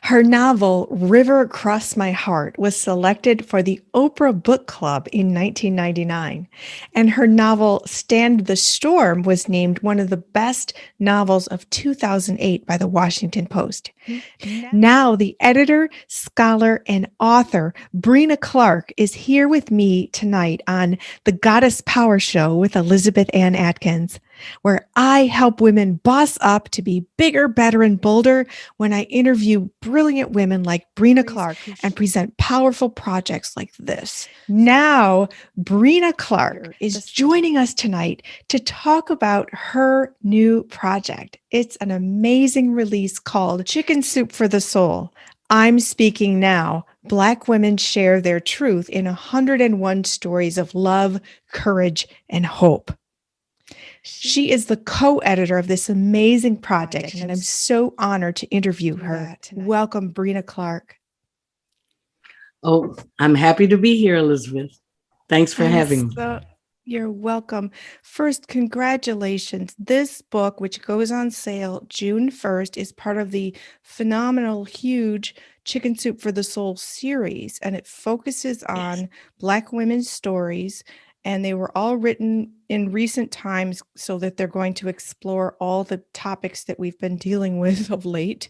Her novel, River Across My Heart, was selected for the Oprah Book Club in 1999, and her novel, Stand the Storm, was named one of the best novels of 2008 by the Washington Post. Now, the editor, scholar, and author, Breena Clarke, is here with me tonight on the Goddess Power Show with Elizabeth Ann Atkins, where I help women boss up to be bigger, better, and bolder when I interview brilliant women like Breena Clarke and present powerful projects like this. Now, Breena Clarke is joining us tonight to talk about her new project. It's an amazing release called Chicken Soup for the Soul. I'm Speaking Now. Black women share their truth in 101 stories of love, courage, and hope. She is the co-editor of this amazing project, and I'm so honored to interview her. Welcome, Breena Clarke. Oh, I'm happy to be here, Elizabeth. Thanks for having me. You're welcome. First, congratulations. This book, which goes on sale June 1st, is part of the phenomenal, huge Chicken Soup for the Soul series, and it focuses on Black women's stories. And they were all written in recent times so that they're going to explore all the topics that we've been dealing with of late.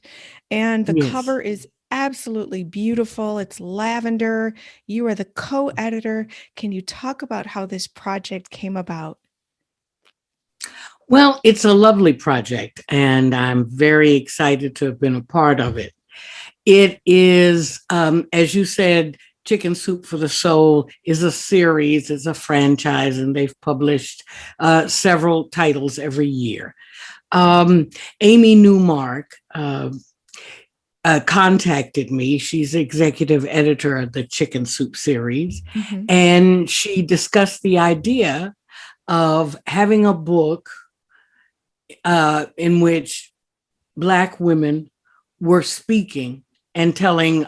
And the cover is absolutely beautiful. It's lavender. You are the co-editor. Can you talk about how this project came about? Well, it's a lovely project, and I'm very excited to have been a part of it. It is, as you said, Chicken Soup for the Soul is a series, it's a franchise, and they've published several titles every year. Amy Newmark contacted me. She's executive editor of the Chicken Soup series, and she discussed the idea of having a book in which Black women were speaking and telling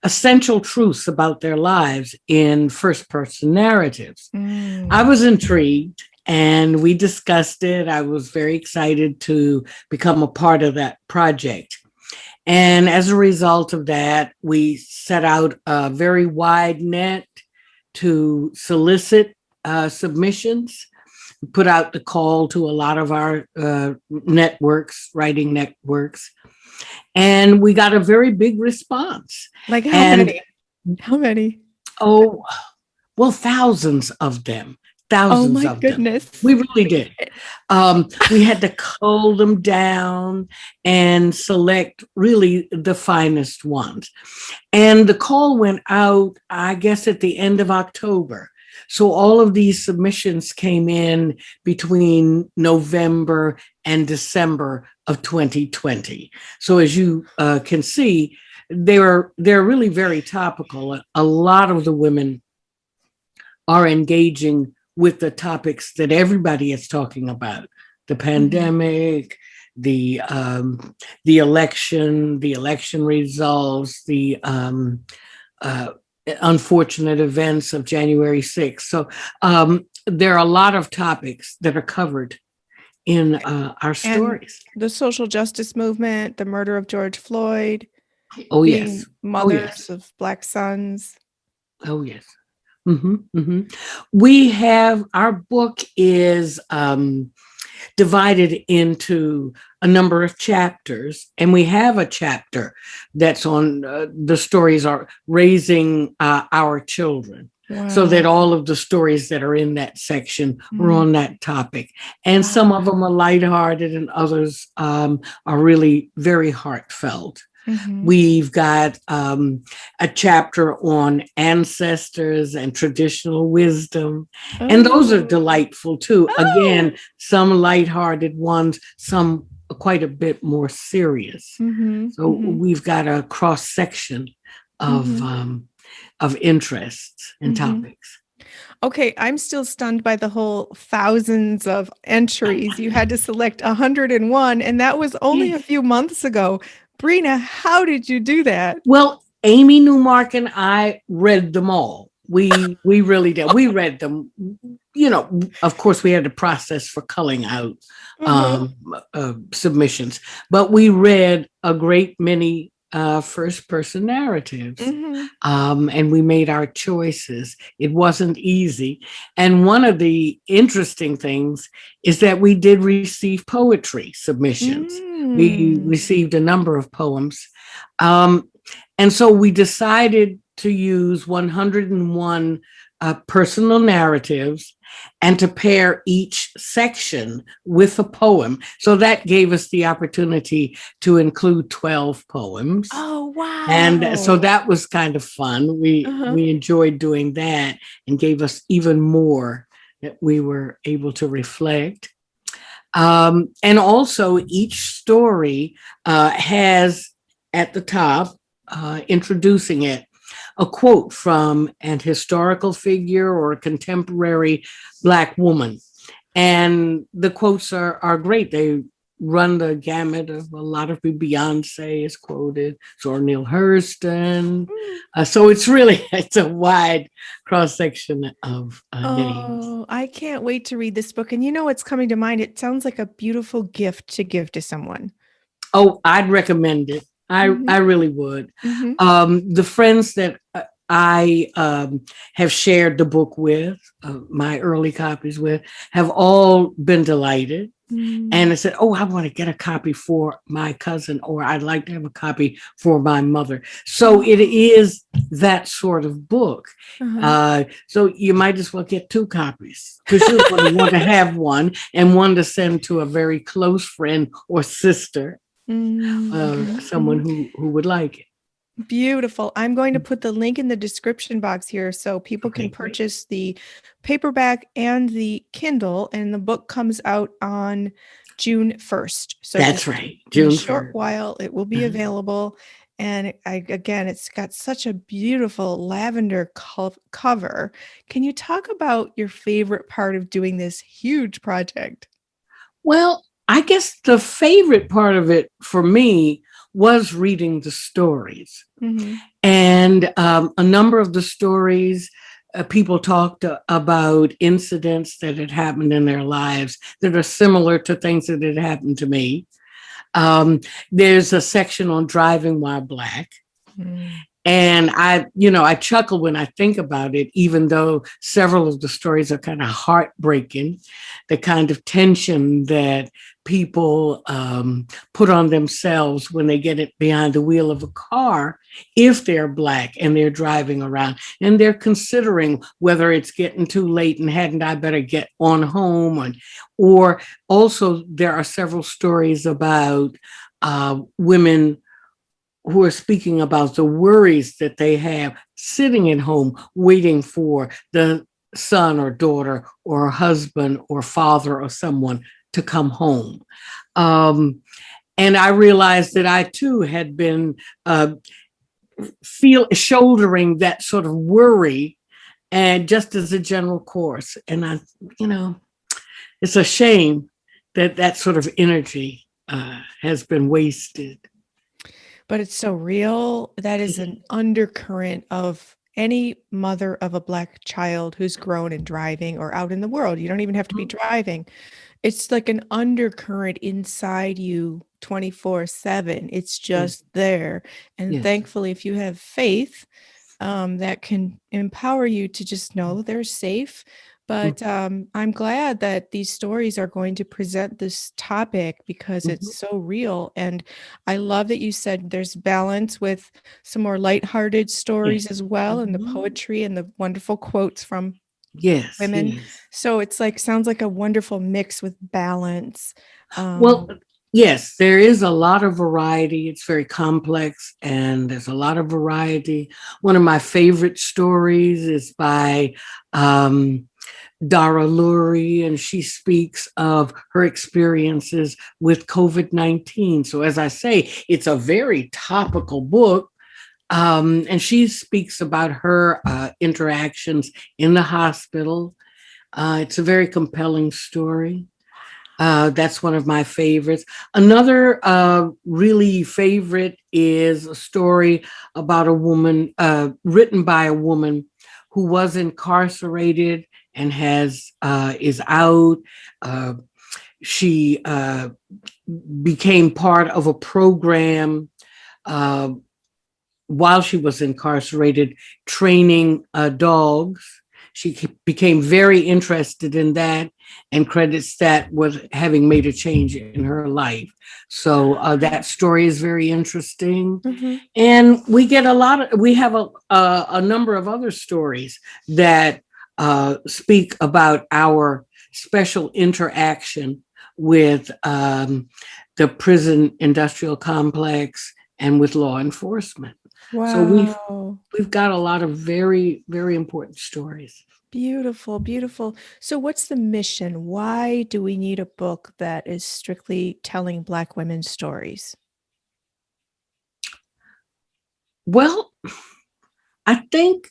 essential truths about their lives in first-person narratives. I was intrigued, and we discussed it. I was very excited to become a part of that project. And as a result of that, we set out a very wide net to solicit submissions, put out the call to a lot of our networks, writing networks, and we got a very big response. Like how many? How many? Oh, well, thousands of them. Thousands oh my of goodness. them. We really did. We had to cull them down and select really the finest ones. And the call went out, I guess, at the end of October. So all of these submissions came in between November and December of 2020. So as you can see, they're really very topical. A lot of the women are engaging with the topics that everybody is talking about: the pandemic, the election, the election results, the unfortunate events of January 6th. So there are a lot of topics that are covered in our stories. And the social justice movement, the murder of George Floyd, yes. mothers of Black sons. Oh, yes. We have, our book is divided into a number of chapters, and we have a chapter that's on the stories are raising our children. Wow. So that all of the stories that are in that section are on that topic. And some of them are lighthearted and others are really very heartfelt. We've got a chapter on ancestors and traditional wisdom, and those are delightful too. Again, some lighthearted ones, some quite a bit more serious. So we've got a cross section of interests and topics. Okay, I'm still stunned by the whole thousands of entries. You had to select 101, and that was only a few months ago. Breena, how did you do that? Well, Amy Newmark and I read them all. We really did. We read them. You know, of course, we had a process for culling out submissions, but we read a great many first person narratives. Mm-hmm. And we made our choices. It wasn't easy. And one of the interesting things is that we did receive poetry submissions. We Mm. received a number of poems. Um, and so we decided to use 101 personal narratives and to pair each section with a poem. So that gave us the opportunity to include 12 poems. Oh, And so wow. that was kind of fun. Uh-huh. We enjoyed doing that and gave us even more that we were able to reflect. And also, each story has at the top, introducing it, a quote from an historical figure or a contemporary Black woman. And the quotes are great. They run the gamut of a lot of people. Beyonce is quoted, Zora Neale Hurston. So it's really, it's a wide cross section of names. Oh, I can't wait to read this book. And you know what's coming to mind? It sounds like a beautiful gift to give to someone. Oh, I'd recommend it. I Mm-hmm. really would. Mm-hmm. The friends that I have shared the book with, my early copies with, have all been delighted. And I said, "Oh, I want to get a copy for my cousin, or I'd like to have a copy for my mother." So it Oh. is that sort of book. Uh-huh. So you might as well get two copies because you're going to want to have one and one to send to a very close friend or sister, Mm-hmm. someone Mm-hmm. who would like it. Beautiful. I'm going to put the link in the description box here so people Okay, can great. purchase the paperback and the Kindle. And the book comes out on June 1st. So That's just right, in a June short 1st. while, it will be Uh-huh. available. And again, it's got such a beautiful lavender cover. Can you talk about your favorite part of doing this huge project? Well, I guess the favorite part of it for me was reading the stories. Mm-hmm. And a number of the stories, people talked about incidents that had happened in their lives that are similar to things that had happened to me. Um, there's a section on driving while Black. Mm-hmm. And I chuckle when I think about it, even though several of the stories are kind of heartbreaking, the kind of tension that people put on themselves when they get it behind the wheel of a car, if they're Black and they're driving around and they're considering whether it's getting too late and hadn't I better get on home. Or also, there are several stories about women who are speaking about the worries that they have sitting at home waiting for the son or daughter or husband or father or someone to come home. Um, and I realized that I too had been shouldering that sort of worry and just as a general course. And you know, it's a shame that that sort of energy has been wasted. But it's so real. That is an undercurrent of any mother of a Black child who's grown and driving or out in the world. You don't even have to be driving. It's like an undercurrent inside you 24/7. It's Yes, just there. And yes. thankfully, if you have faith, that can empower you to just know they're safe. But I'm glad that these stories are going to present this topic because it's Mhm. so real. And I love that you said there's balance with some more lighthearted Yes. stories as well, and the Mhm. poetry and the wonderful quotes from Yes, women. yes. So it's like sounds like a wonderful mix with balance. Well, Um, yes, there is a lot of variety. It's very complex and there's a lot of variety. One of my favorite stories is by um, Dara Lurie, and she speaks of her experiences with COVID-19. So, as I say, it's a very topical book. And she speaks about her interactions in the hospital. It's a very compelling story. That's one of my favorites. Another really favorite is a story about a woman, written by a woman who was incarcerated and has is out. Uh, she became part of a program uh, while she was incarcerated, training dogs. She became very interested in that and credits that with having made a change in her life. So that story is very interesting. Mm-hmm. And we have a number of other stories that speak about our special interaction with the prison industrial complex and with law enforcement. So Wow. we've got a lot of very, very important stories. Beautiful, beautiful. So, what's the mission? Why do we need a book that is strictly telling Black women's stories? Well, I think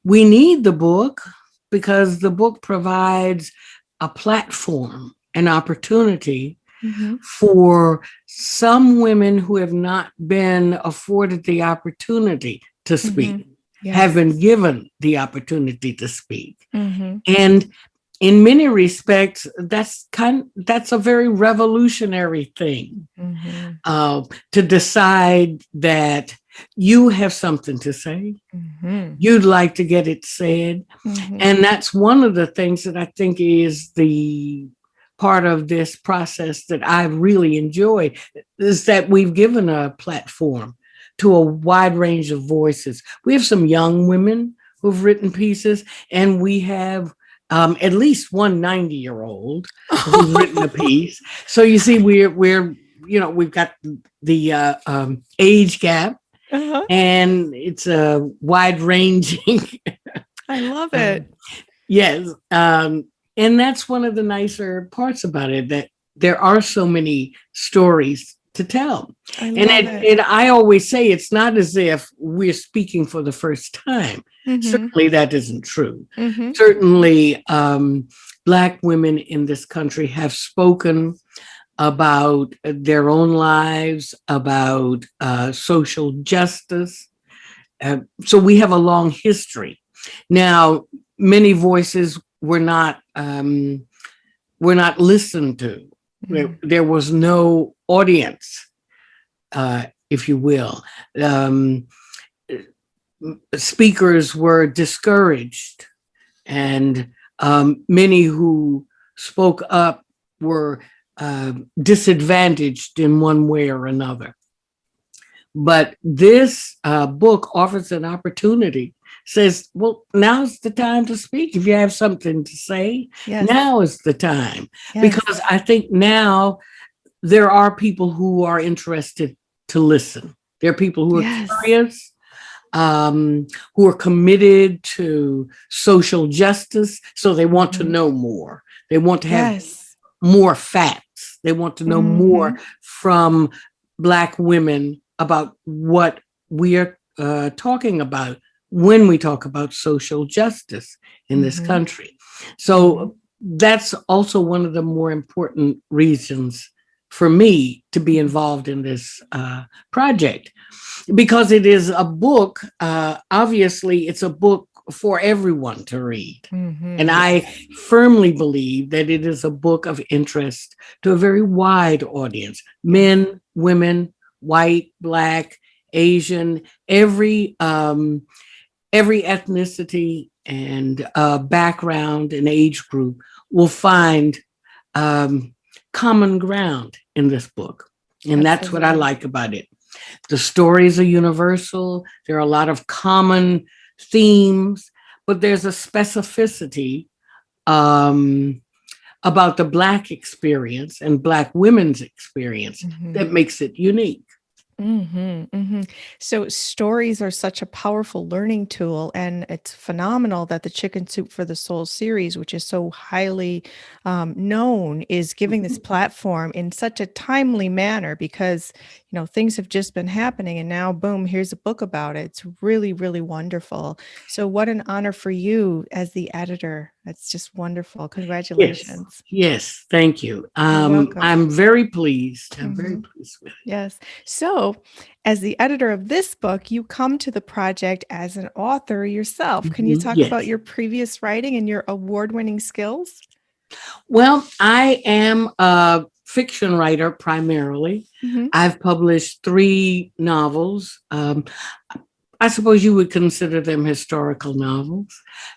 we need the book because the book provides a platform, an opportunity Mm-hmm. for some women who have not been afforded the opportunity to Mm-hmm. speak, have Yes. been given the opportunity to speak. Mm-hmm. And in many respects, that's a very revolutionary thing, Mm-hmm. to decide that you have something to say, Mm-hmm. you'd like to get it said. Mm-hmm. And that's one of the things that I think is the part of this process that I really enjoy, is that we've given a platform to a wide range of voices. We have some young women who've written pieces, and we have at least one 90-year-old who's written a piece. So you see, we've got the age gap, Uh-huh. and it's a wide ranging. I love um, it. yes, and that's one of the nicer parts about it, that there are so many stories to tell. I And love it. I always say it's not as if we're speaking for the first time. Mm-hmm. Certainly, that isn't true. Mm-hmm. Certainly, Black women in this country have spoken about their own lives, about social justice. So we have a long history. Now, many voices were not listened to. There was no audience, if you will. Um, Speakers were discouraged, and many who spoke up were disadvantaged in one way or another. But this book offers an opportunity, says, well, now's the time to speak. If you have something to say, Yes. now is the time. Yes. Because I think now there are people who are interested to listen. There are people who are Yes. curious, who are committed to social justice. So they want to know more. They want to have Yes. more facts. They want to know Mm-hmm. more from Black women about what we are talking about when we talk about social justice in this Mm-hmm. country. So that's also one of the more important reasons for me to be involved in this project, because it is a book. Obviously, it's a book for everyone to read. Mm-hmm. And I firmly believe that it is a book of interest to a very wide audience: men, women, white, Black, Asian, every ethnicity and background and age group will find common ground in this book. And that's what I like about it. The stories are universal. There are a lot of common themes, but there's a specificity um, about the Black experience and Black women's experience that makes it unique. Mm-hmm, mm-hmm. So stories are such a powerful learning tool, and it's phenomenal that the Chicken Soup for the Soul series, which is so highly known, is giving this platform in such a timely manner, because things have just been happening, and now boom, here's a book about it. It's really, really wonderful. So what an honor for you as the editor. That's just wonderful. Congratulations. Yes, thank you. You're welcome. I'm very pleased. I'm very pleased with it. Yes. So, as the editor of this book, you come to the project as an author yourself. Can you talk about Yes. your previous writing and your award-winning skills? Well, I am fiction writer primarily. I've published 3 novels. I suppose you would consider them historical novels.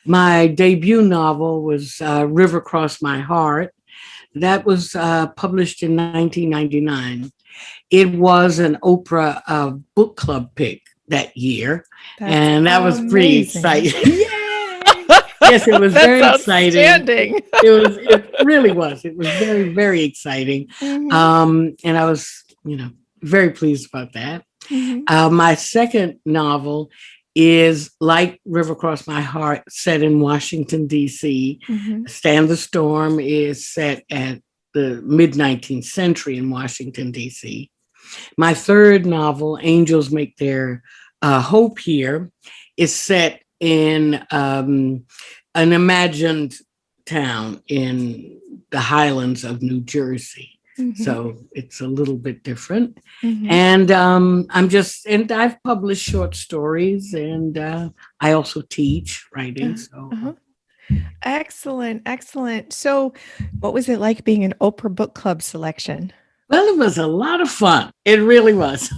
My debut novel was River Crossed My Heart. That was published in 1999. It was an Oprah Book Club pick that year. And that was pretty exciting. Yay! Yes, it was very exciting. It really was. It was very, very exciting. And I was, very pleased about that. My second novel is like River Crossed My Heart, set in Washington, D.C. Stand the Storm is set at the mid-19th century in Washington, D.C. My third novel, Angels Make Their Hope Here, is set in an imagined town in the highlands of New Jersey. So it's a little bit different. And I've published short stories, and I also teach writing. So Excellent. So what was it like being an Oprah Book Club selection? Well, it was a lot of fun. It really was.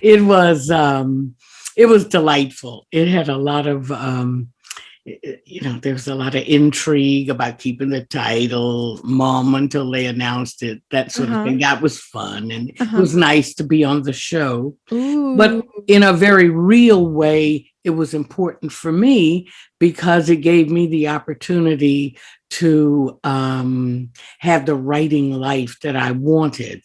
It was delightful. It had a lot of there was a lot of intrigue about keeping the title Mom until they announced it, that sort of thing. That was fun. And it was nice to be on the show. But in a very real way, it was important for me because it gave me the opportunity to have the writing life that I wanted.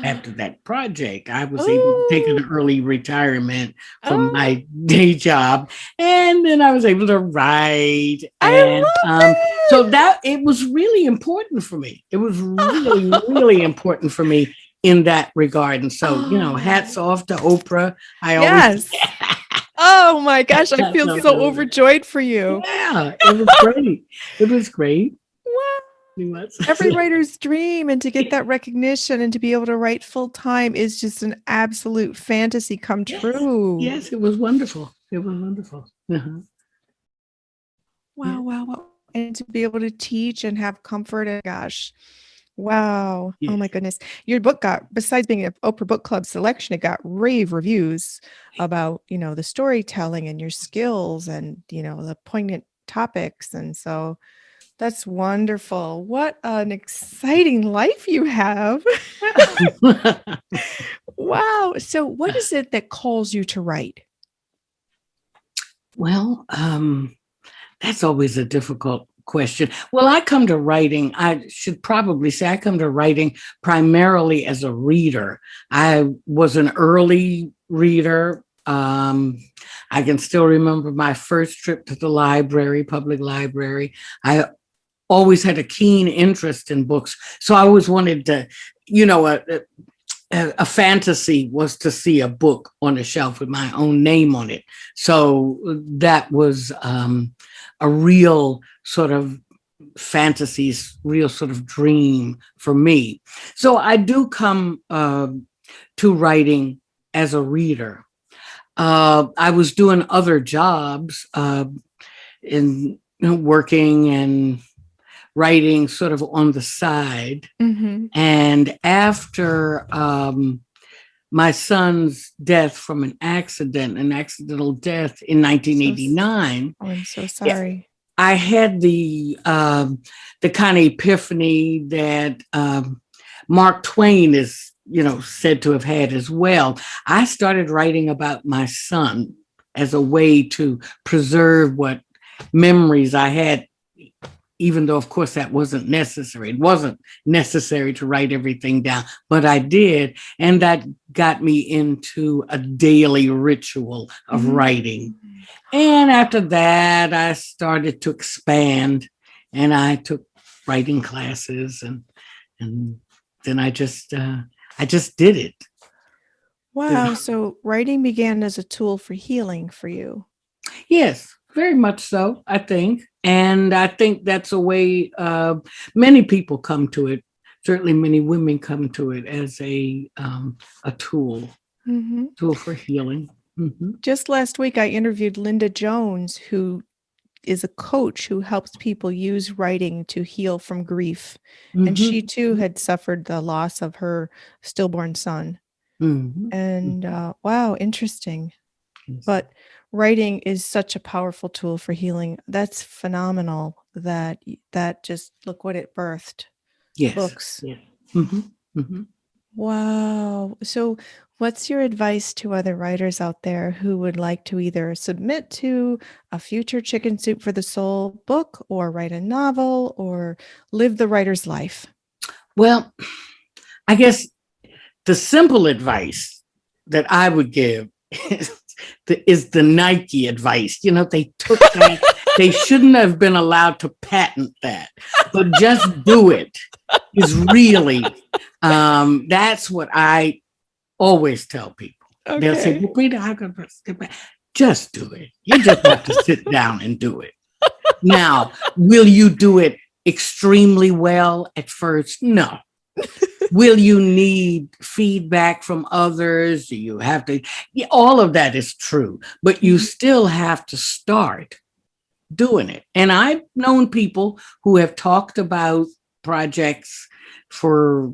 After that project, I was able to take an early retirement from my day job, and then I was able to write. And so that it was really important for me. It was really, really important for me in that regard. And so, hats off to Oprah. I always. Oh my gosh, I feel so overjoyed for you. Yeah, it was great. It was great. Wow. Every writer's dream, and to get that recognition and to be able to write full time is just an absolute fantasy come true. Yes, it was wonderful. It was wonderful. Wow. And to be able to teach and have comfort, and gosh. Wow. Yes. Oh my goodness. Your book got, besides being an Oprah Book Club selection, it got rave reviews about, the storytelling and your skills and, the poignant topics. And so that's wonderful. What an exciting life you have. Wow. So what is it that calls you to write? Well, that's always a difficult question. Well, I come to writing, I should probably say I come to writing primarily as a reader. I was an early reader. I can still remember my first trip to the library, public library. I always had a keen interest in books. So I always wanted to, a fantasy was to see a book on a shelf with my own name on it. So that was a real sort of fantasy, real sort of dream for me. So I do come to writing as a reader. I was doing other jobs in working and writing sort of on the side. And after my son's death from an accidental death in 1989. I'm so sorry. I had the kind of epiphany that Mark Twain is, said to have had as well. I started writing about my son as a way to preserve what memories I had, even though, of course, that wasn't necessary. It wasn't necessary to write everything down, but I did. And that got me into a daily ritual of writing. And after that, I started to expand, and I took writing classes, and then I just did it. Wow. So writing began as a tool for healing for you. Yes, very much so, I think. And I think that's a way many people come to it. Certainly many women come to it as a tool for healing. Just last week, I interviewed Linda Jones, who is a coach who helps people use writing to heal from grief. And she Mhm. too had suffered the loss of her stillborn son. Mhm. And wow, interesting. Yes. But writing is such a powerful tool for healing. That's phenomenal that just look what it birthed. Yes. Books. Yeah. Mhm. Mhm. Wow. So, what's your advice to other writers out there who would like to either submit to a future Chicken Soup for the Soul book or write a novel or live the writer's life? Well, I guess the simple advice that I would give is the Nike advice. You know, they took that, they shouldn't have been allowed to patent that, but just do it is really, that's what I always tell people. They'll say, Okay. well, Breena, how can I just do it? You just have to sit down and do it. Now, will you do it extremely well at first? No. Will you need feedback from others? Do you have to? Yeah, all of that is true, but you still have to start doing it. And I've known people who have talked about projects for,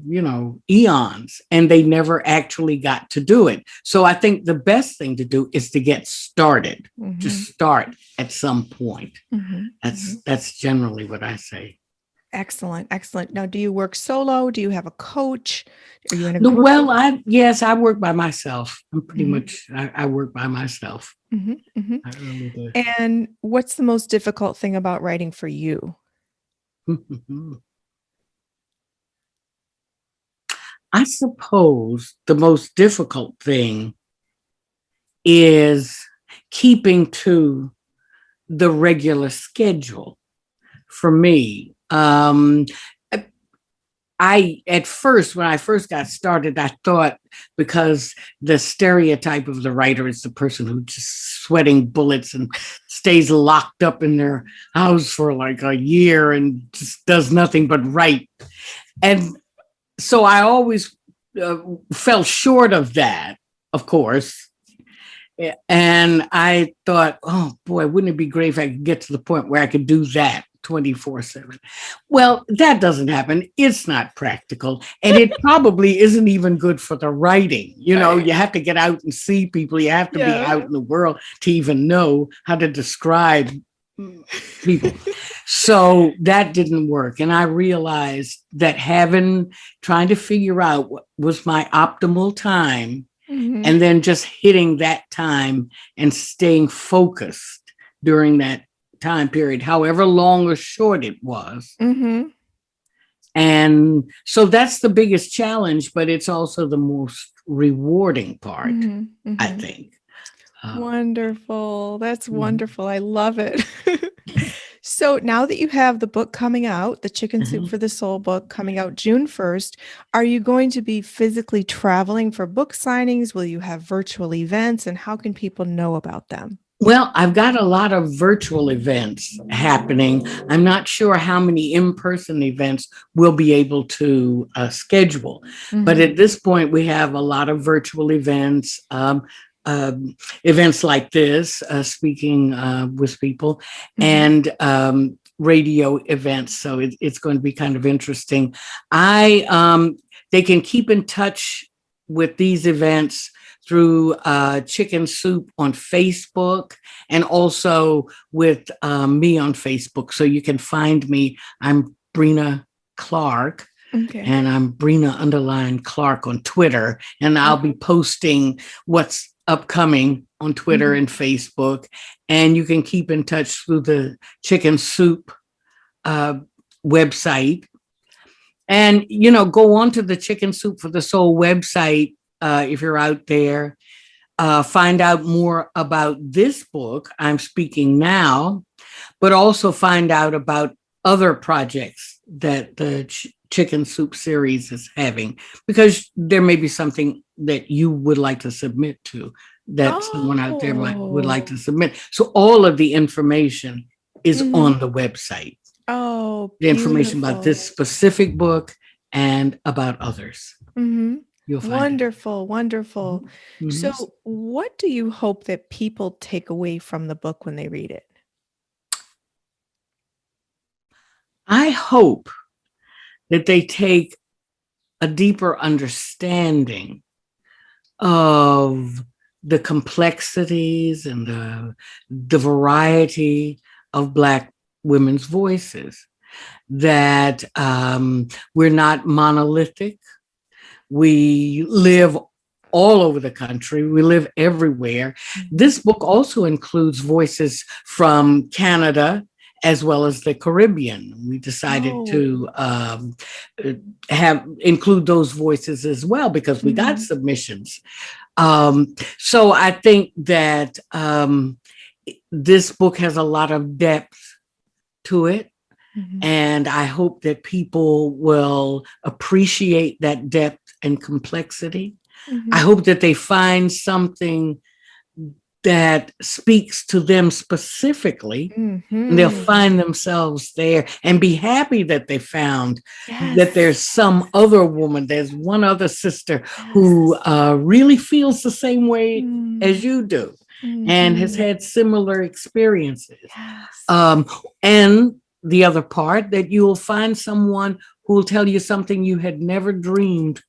eons, and they never actually got to do it. So I think the best thing to do is to get started. Just start at some point. That's generally what I say. Excellent. Excellent. Now, do you work solo? Do you have a coach? Are you in a No, group? well, I work by myself. I'm pretty Mhm. much I work by myself. Mhm. Mhm. I really do. And what's the most difficult thing about writing for you? I suppose the most difficult thing is keeping to the regular schedule for me. I at first, when I first got started, I thought, because the stereotype of the writer is the person who just sweating bullets and stays locked up in their house for like a year and just does nothing but write. And so I always fell short of that, of course. And I thought, oh boy, wouldn't it be great if I could get to the point where I could do that 24/7? Well, that doesn't happen. It's not practical. And it probably isn't even good for the writing. Right. You have to get out and see people. You have to be Yeah. out in the world to even know how to describe people. So that didn't work. And I realized that trying to figure out what was my optimal time Mhm. and then just hitting that time and staying focused during that time period, however long or short it was. Mhm. And so that's the biggest challenge, but it's also the most rewarding part, Mhm. I Mhm. think. Wonderful. That's Mhm. wonderful. I love it. So now that you have the book coming out, the Chicken Soup Mhm. for the Soul book coming out June 1st, are you going to be physically traveling for book signings? Will you have virtual events? And how can people know about them? Well, I've got a lot of virtual events happening. I'm not sure how many in person events we'll be able to schedule. But Mhm. at this point, we have a lot of virtual events, events like this, speaking with people, Mhm. and radio events. So it's going to be kind of interesting. They can keep in touch with these events through Chicken Soup on Facebook and also with me on Facebook. So you can find me. I'm Breena Clarke. Okay. And I'm Breena_Clarke on Twitter. And I'll be Okay. posting what's upcoming on Twitter Mhm. and Facebook. And you can keep in touch through the Chicken Soup uh, website. And, go on to the Chicken Soup for the Soul website if you're out there. Find out more about this book I'm speaking now, but also find out about other projects that the Chicken Soup series is having, because there may be something that you would like to submit to, that someone out there would like Oh. to submit. So all of the information is Mhm. on the website. Oh, The information about beautiful. this specific book and about others. Mhm. You'll find it. Wonderful, wonderful. Mm-hmm. So, what do you hope that people take away from the book when they read it? I hope that they take a deeper understanding of the complexities and the variety of Black women's voices, that we're not monolithic. We live all over the country. We live everywhere. This book also includes voices from Canada as well as the Caribbean. We decided to have include those voices as well because we got submissions. So I think that this book has a lot of depth to it. And I hope that people will appreciate that depth and complexity. I hope that they find something that speaks to them specifically, and they'll find themselves there and be happy that they found that there's some other woman, there's one other sister who really feels the same way as you do and has had similar experiences. And the other part, that you will find someone who will tell you something you had never dreamed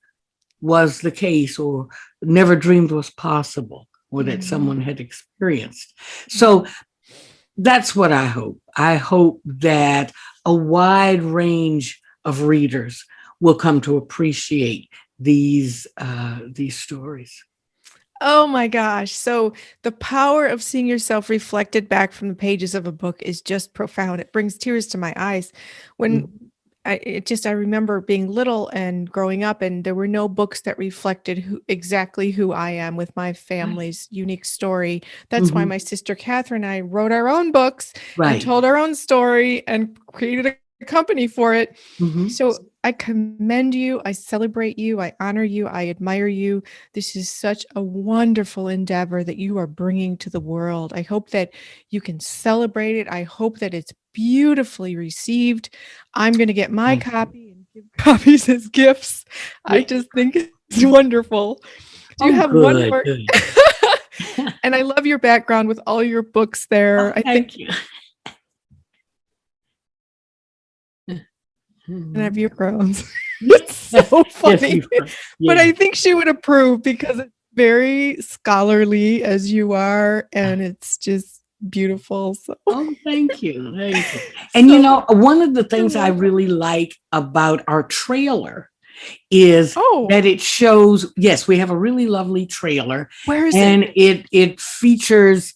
was the case or never dreamed was possible or that someone had experienced. So that's what I hope. I hope that a wide range of readers will come to appreciate these stories. Oh my gosh. So the power of seeing yourself reflected back from the pages of a book is just profound. It brings tears to my eyes. When I remember being little and growing up, and there were no books that reflected exactly who I am with my family's unique story. That's why my sister Catherine and I wrote our own books and told our own story and created a company for it. So I commend you. I celebrate you. I honor you. I admire you. This is such a wonderful endeavor that you are bringing to the world. I hope that you can celebrate it. I hope that it's beautifully received. I'm going to get my copy and give copies as gifts. I just think it's wonderful. Do you have one more? And I love your background with all your books there. I think you. And have your groans. It's so funny. But I think she would approve because it's very scholarly as you are, and it's just beautiful. So. Oh, thank you. Thank you. And one of the things I really like about our trailer is that it shows, yes, we have a really lovely trailer. Where is it? And it features,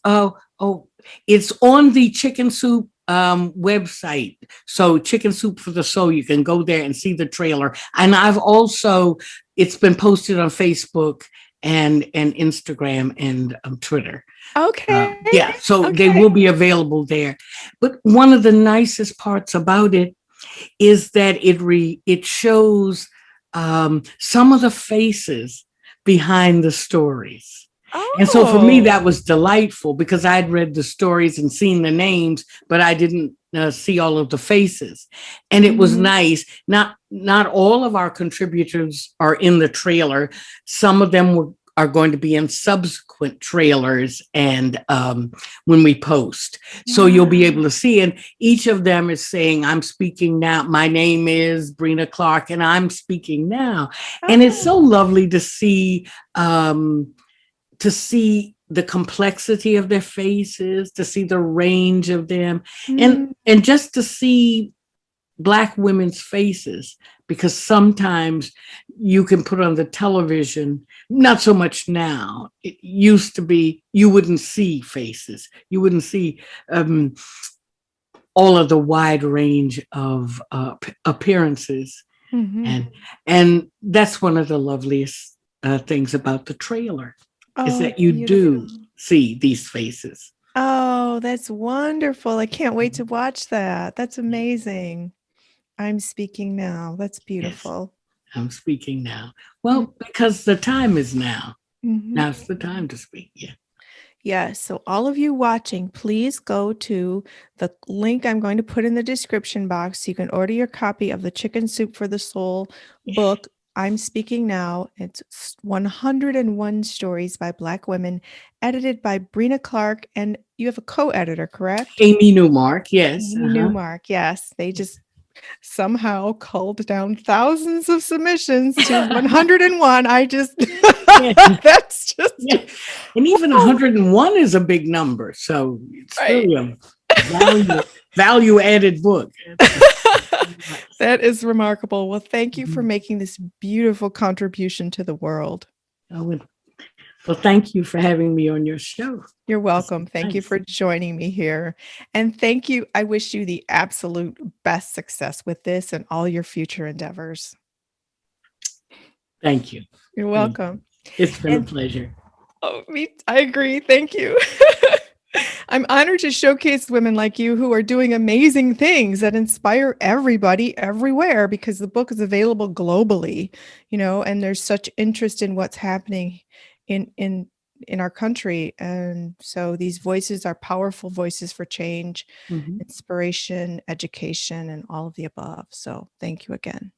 it's on the Chicken Soup website. So Chicken Soup for the Soul, you can go there and see the trailer. And it's been posted on Facebook and Instagram and Twitter. Okay. They will be available there. But one of the nicest parts about it is that it shows some of the faces behind the stories. And so for me, that was delightful because I'd read the stories and seen the names, but I didn't see all of the faces. And it was nice. Not all of our contributors are in the trailer. Some of them are going to be in subsequent trailers and when we post. So you'll be able to see. And each of them is saying, I'm speaking now. My name is Breena Clarke and I'm speaking now. And it's so lovely to see the complexity of their faces, to see the range of them, and just to see Black women's faces, because sometimes you can put on the television, not so much now. It used to be, you wouldn't see faces. You wouldn't see all of the wide range of appearances. And that's one of the loveliest things about the trailer. Is that you do see these faces. Oh, that's wonderful. I can't wait to watch that. That's amazing. I'm speaking now. That's beautiful. Yes, I'm speaking now. Well, because the time is now. Now's the time to speak. Yeah. Yes. So all of you watching, please go to the link I'm going to put in the description box so you can order your copy of the Chicken Soup for the Soul book. I'm Speaking Now. It's 101 stories by Black women, edited by Breena Clarke, and you have a co-editor, correct? Amy Newmark, yes. Amy Newmark, yes. They just somehow culled down thousands of submissions to 101. I just, Yeah. that's just, Yeah. And even 101 is a big number. So it's right. really a value added book. That is remarkable. Well, thank you for Mhm. making this beautiful contribution to the world. Well, thank you for having me on your show. You're welcome. Thank you Nice. for joining me here. And thank you. I wish you the absolute best success with this and all your future endeavors. Thank you. You're welcome. It's been a And pleasure. oh, I agree. Thank you. I'm honored to showcase women like you who are doing amazing things that inspire everybody everywhere because the book is available globally, and there's such interest in what's happening in our country. And so these voices are powerful voices for change, inspiration, education, and all of the above. So thank you again.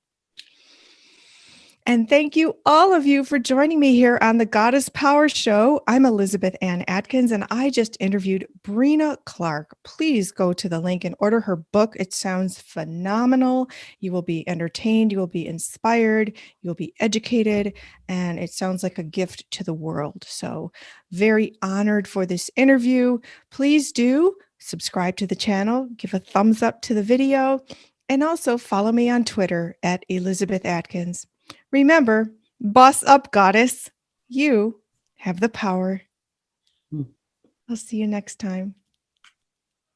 And thank you, all of you, for joining me here on the Goddess Power Show. I'm Elizabeth Ann Atkins, and I just interviewed Breena Clarke. Please go to the link and order her book. It sounds phenomenal. You will be entertained, you will be inspired, you'll be educated, and it sounds like a gift to the world. So, very honored for this interview. Please do subscribe to the channel, give a thumbs up to the video, and also follow me on Twitter at Elizabeth Atkins. Remember, boss up, goddess. You have the power. I'll see you next time.